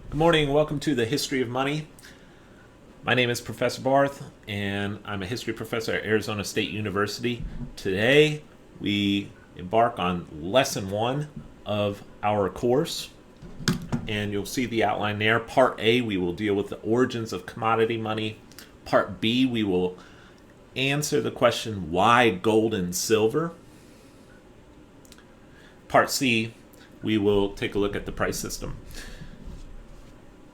Good morning. Welcome to the History of Money. My name is Professor Barth, and I'm a history professor at Arizona State University. Today, we embark on lesson 1 of our course, and you'll see the outline there. Part A, we will deal with the origins of commodity money. Part B, we will answer the question, why gold and silver? Part C, we will take a look at the price system.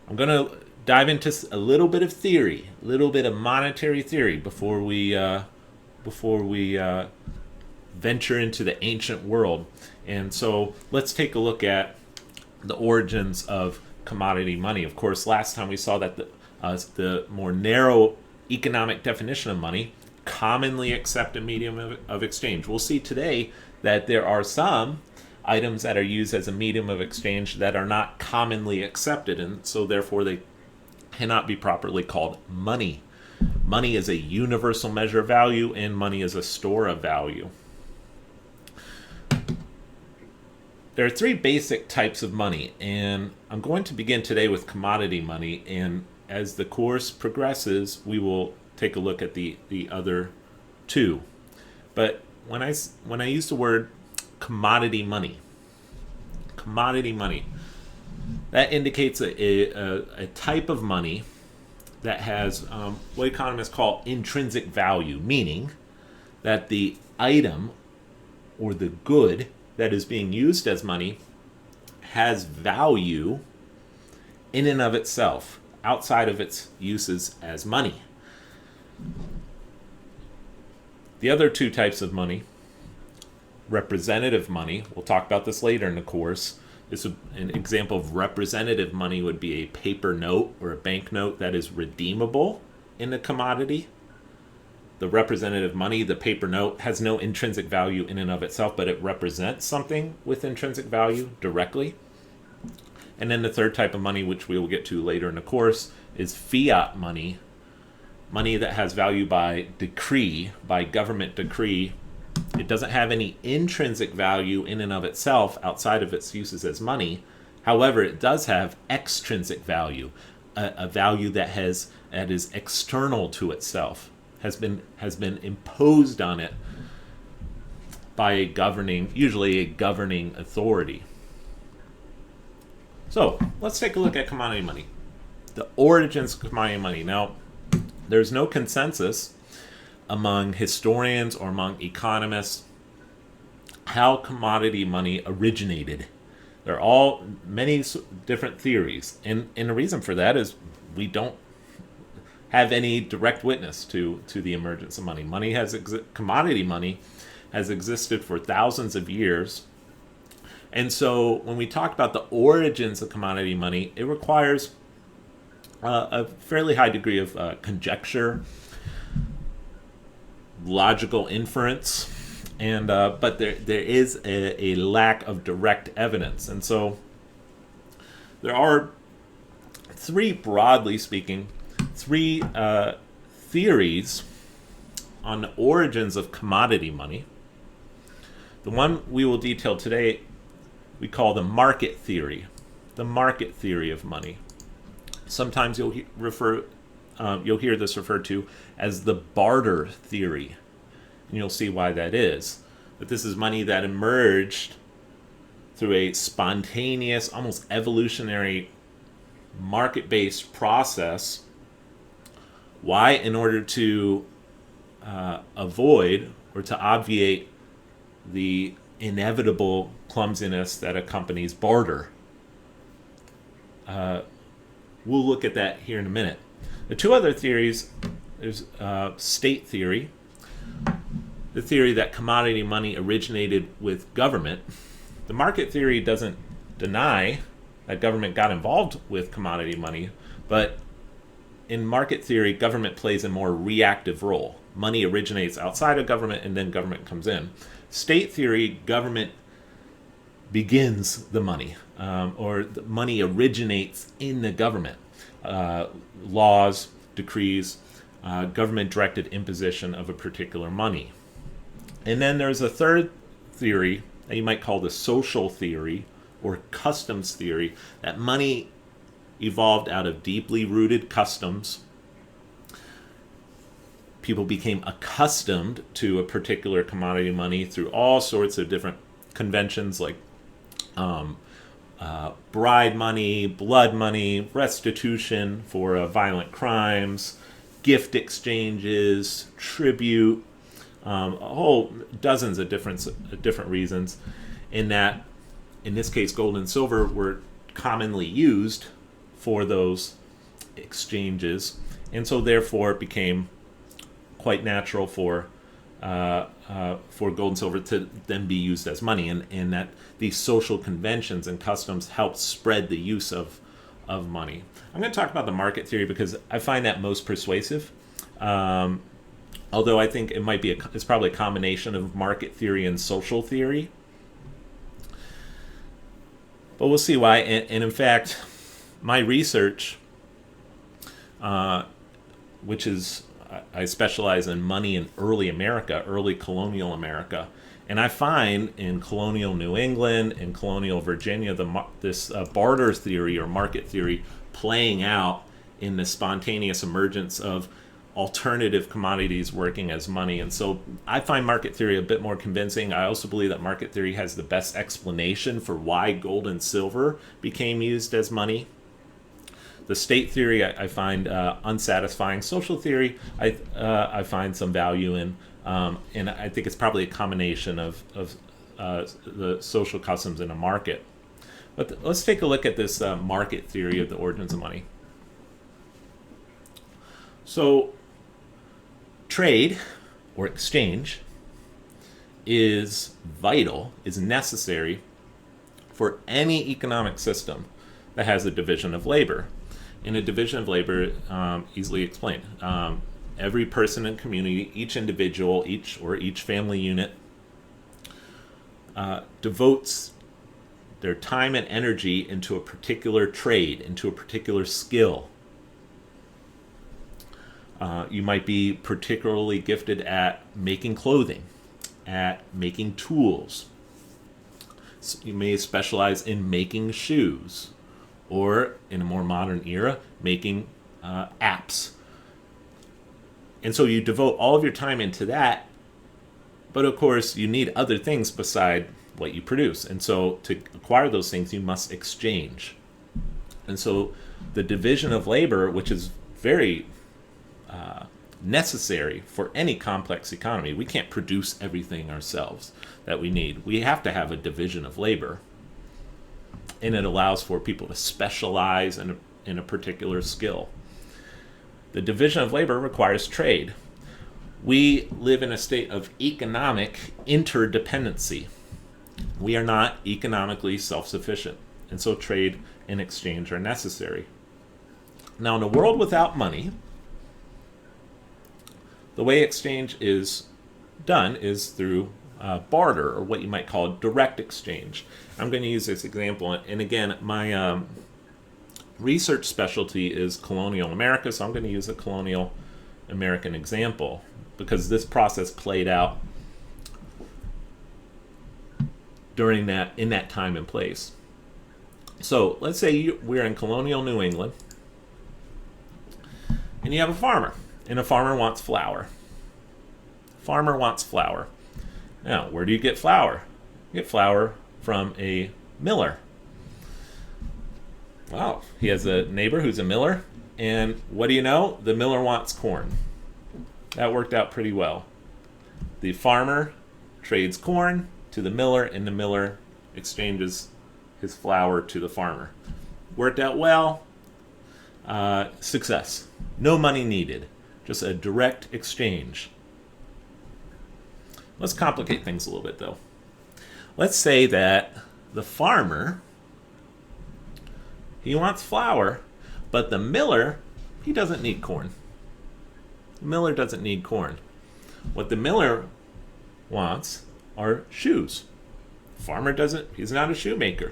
I'm going to dive into a little bit of theory, a little bit of monetary theory before we venture into the ancient world. And so let's take a look at the origins of commodity money. Of course, last time we saw that the more narrow economic definition of money, commonly accepted medium of exchange. We'll see today that there are some items that are used as a medium of exchange that are not commonly accepted, and so therefore they cannot be properly called money. Money is a universal measure of value, and money is a store of value. There are 3 basic types of money, and I'm going to begin today with commodity money, and as the course progresses, we will take a look at the other 2. But when I use the word commodity money, that indicates a type of money that has what economists call intrinsic value, meaning that the item or the good that is being used as money has value in and of itself, outside of its uses as money. The other 2 types of money, representative money, we'll talk about this later in the course. An example of representative money would be a paper note or a banknote that is redeemable in a commodity. The representative money, the paper note, has no intrinsic value in and of itself, but it represents something with intrinsic value directly. And then the third type of money, which we will get to later in the course, is fiat money, money that has value by decree, by government decree. It doesn't have any intrinsic value in and of itself outside of its uses as money. However, it does have extrinsic value, a value that is external to itself, has been imposed on it by usually a governing authority. So let's take a look at commodity money. The origins of commodity money. Now, there's no consensus among historians or among economists how commodity money originated. There are all many different theories, and the reason for that is we don't have any direct witness to the emergence of money. Commodity money has existed for thousands of years, and so when we talk about the origins of commodity money, it requires a fairly high degree of conjecture, logical inference, and but there is a lack of direct evidence. And so there are broadly speaking, three theories on the origins of commodity money. The one we will detail today we call the market theory of money. Sometimes you'll hear this referred to as the barter theory, and you'll see why that is. But this is money that emerged through a spontaneous, almost evolutionary, market-based process. Why? In order to avoid or to obviate the inevitable clumsiness that accompanies barter. We'll look at that here in a minute. The 2 other theories, there's state theory, the theory that commodity money originated with government. The market theory doesn't deny that government got involved with commodity money, but in market theory, government plays a more reactive role. Money originates outside of government, and then government comes in. State theory, government begins the money, or the money originates in the government. Laws, decrees, government-directed imposition of a particular money. And then there's a third theory that you might call the social theory or customs theory, that money evolved out of deeply rooted customs. People became accustomed to a particular commodity money through all sorts of different conventions like bride money, blood money, restitution for violent crimes, gift exchanges, tribute, a whole dozens of different reasons. In this case, gold and silver were commonly used for those exchanges, and so therefore it became quite natural for gold and silver to then be used as money, and that these social conventions and customs helped spread the use of money. I'm going to talk about the market theory because I find that most persuasive. Although I think it's probably a combination of market theory and social theory. But we'll see why. And in fact, my research, which is I specialize in money in early America, early colonial America, and I find in colonial New England and colonial Virginia this barter theory or market theory playing out in the spontaneous emergence of alternative commodities working as money. And so I find market theory a bit more convincing. I also believe that market theory has the best explanation for why gold and silver became used as money. The state theory I find unsatisfying. Social theory I find some value in, and I think it's probably a combination of the social customs in a market. But let's take a look at this market theory of the origins of money. So trade or exchange is vital, is necessary for any economic system that has a division of labor. In a division of labor, easily explained, every person in community, each individual, each family unit devotes their time and energy into a particular trade, into a particular skill. You might be particularly gifted at making clothing, at making tools. So you may specialize in making shoes, or in a more modern era, making apps. And so you devote all of your time into that, but of course you need other things beside what you produce. And so to acquire those things, you must exchange. And so the division of labor, which is very necessary for any complex economy. We can't produce everything ourselves that we need. We have to have a division of labor. And it allows for people to specialize in a particular skill. The division of labor requires trade. We live in a state of economic interdependency. We are not economically self-sufficient, and so trade and exchange are necessary. Now, in a world without money, the way exchange is done is through barter, or what you might call direct exchange. I'm going to use this example, and again, my research specialty is colonial America, so I'm going to use a colonial American example because this process played out in that time and place. So let's say we're in colonial New England, and you have a farmer, and a farmer wants flour. Farmer wants flour. Now, where do you get flour? You get flour from a miller. Wow, he has a neighbor who's a miller, and what do you know? The miller wants corn. That worked out pretty well. The farmer trades corn to the miller, and the miller exchanges his flour to the farmer. Worked out well. Success. No money needed. Just a direct exchange. Let's complicate things a little bit, though. Let's say that the farmer, he wants flour, but the miller, he doesn't need corn. The miller doesn't need corn. What the miller wants are shoes. The farmer doesn't, he's not a shoemaker.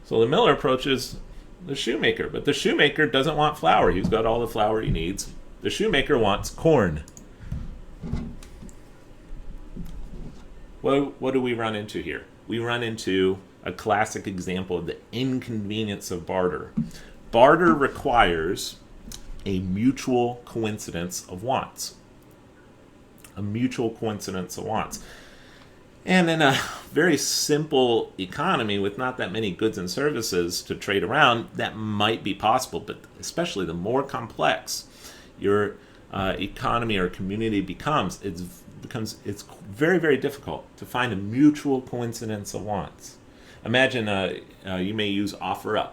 So the miller approaches the shoemaker, but the shoemaker doesn't want flour. He's got all the flour he needs. The shoemaker wants corn. What do we run into here? We run into a classic example of the inconvenience of barter. Barter requires a mutual coincidence of wants. A mutual coincidence of wants. And in a very simple economy with not that many goods and services to trade around, that might be possible, but especially the more complex your economy or community becomes, it's very, very difficult to find a mutual coincidence of wants. Imagine you may use OfferUp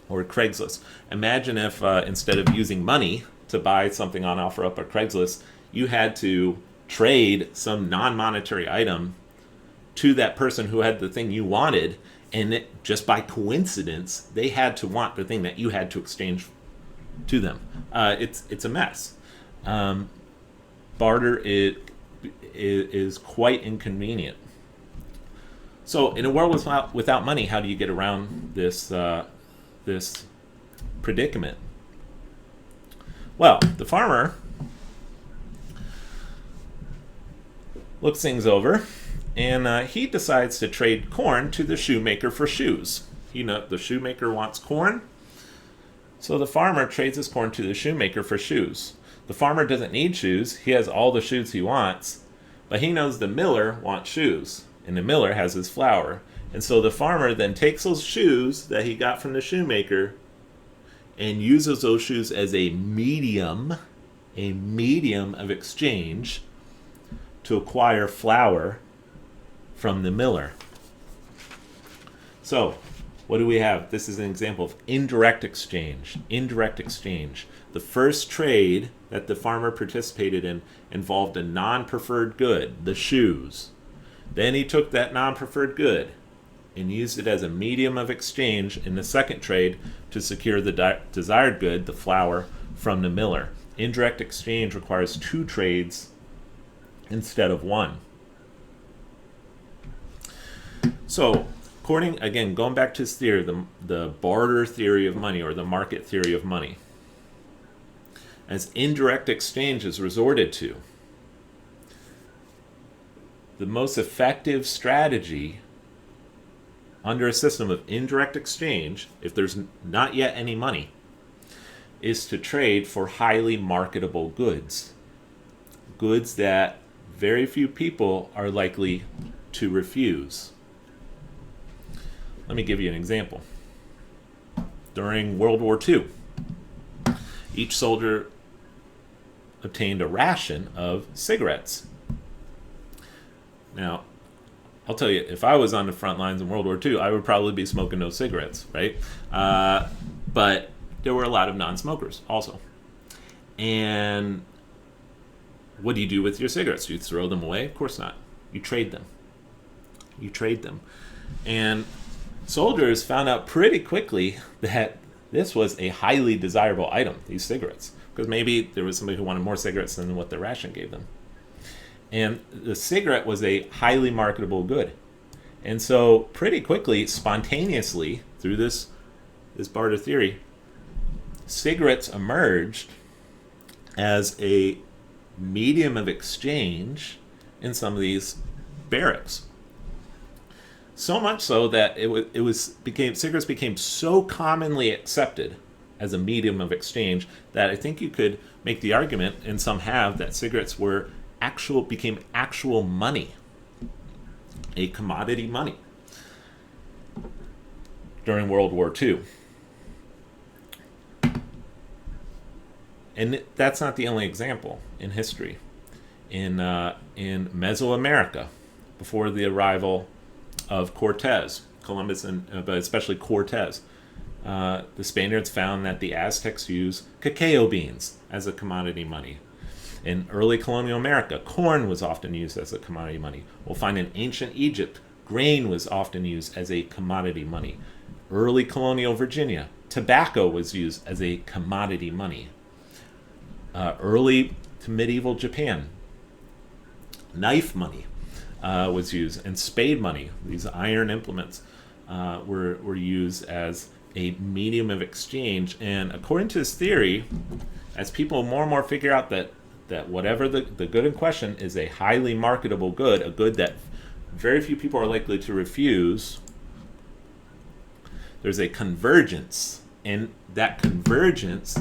or Craigslist. Imagine if instead of using money to buy something on OfferUp or Craigslist, you had to trade some non-monetary item to that person who had the thing you wanted, and just by coincidence, they had to want the thing that you had to exchange to them. It's a mess. Barter is quite inconvenient. So in a world without money, how do you get around this predicament? Well, the farmer looks things over, and he decides to trade corn to the shoemaker for shoes. The shoemaker wants corn, so the farmer trades his corn to the shoemaker for shoes. The farmer doesn't need shoes. He has all the shoes he wants, but he knows the miller wants shoes, and the miller has his flour. And so the farmer then takes those shoes that he got from the shoemaker and uses those shoes as a medium of exchange to acquire flour from the miller. So, what do we have? This is an example of indirect exchange. Indirect exchange. The first trade that the farmer participated in involved a non-preferred good, the shoes. Then he took that non-preferred good and used it as a medium of exchange in the second trade to secure the desired good, the flour, from the miller. Indirect exchange requires two trades instead of one. So, going back to this theory, the barter theory of money, or the market theory of money, as indirect exchange is resorted to, the most effective strategy under a system of indirect exchange, if there's not yet any money, is to trade for highly marketable goods. Goods that very few people are likely to refuse. Let me give you an example. During World War II, each soldier obtained a ration of cigarettes. Now, I'll tell you, if I was on the front lines in World War II, I would probably be smoking those cigarettes, right? But there were a lot of non-smokers also. And what do you do with your cigarettes? Do you throw them away? Of course not. You trade them. And soldiers found out pretty quickly that this was a highly desirable item, these cigarettes, because maybe there was somebody who wanted more cigarettes than what their ration gave them. And the cigarette was a highly marketable good. And so pretty quickly, spontaneously, through this barter theory, cigarettes emerged as a medium of exchange in some of these barracks. So much so that cigarettes became so commonly accepted as a medium of exchange that I think you could make the argument, and some have, that cigarettes became actual money, a commodity money during World War II. And that's not the only example in history. In Mesoamerica, before the arrival of Cortez, Columbus, but especially Cortez, the Spaniards found that the Aztecs used cacao beans as a commodity money. In early colonial America, corn was often used as a commodity money. We'll find in ancient Egypt, grain was often used as a commodity money. Early colonial Virginia, tobacco was used as a commodity money. Early to medieval Japan, knife money was used, and spade money, these iron implements, were used as a medium of exchange. And according to this theory, as people more and more figure out that whatever the good in question is a highly marketable good, a good that very few people are likely to refuse, there's a convergence, and that convergence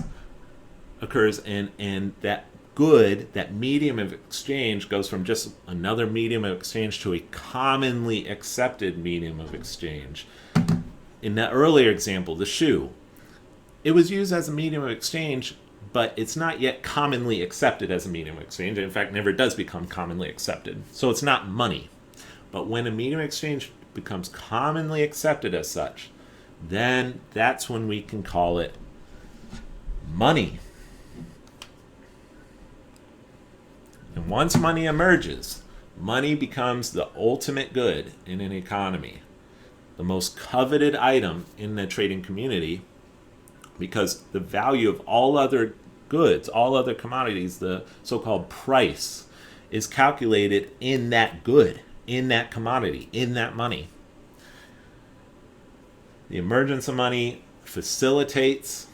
occurs in that good, that medium of exchange goes from just another medium of exchange to a commonly accepted medium of exchange. In that earlier example, the shoe, it was used as a medium of exchange, but it's not yet commonly accepted as a medium of exchange. In fact, never does become commonly accepted. So it's not money. But when a medium of exchange becomes commonly accepted as such, then that's when we can call it money. And once money emerges, money becomes the ultimate good in an economy, the most coveted item in the trading community, because the value of all other goods, all other commodities, the so-called price, is calculated in that good, in that commodity, in that money. The emergence of money facilitates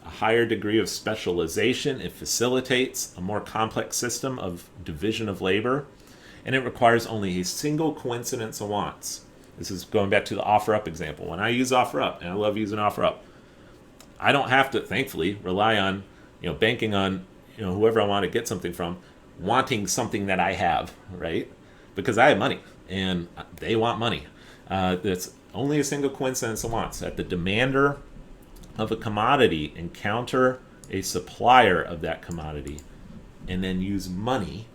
a higher degree of specialization. It facilitates a more complex system of division of labor, and it requires only a single coincidence of wants. This is going back to the OfferUp example. When I use OfferUp, and I love using OfferUp, I don't have to, thankfully, rely on, banking on, whoever I want to get something from, wanting something that I have, right? Because I have money, and they want money. That's only a single coincidence of wants. That the demander of a commodity encounter a supplier of that commodity and then use money,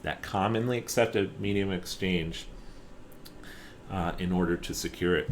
that commonly accepted medium of exchange, in order to secure it.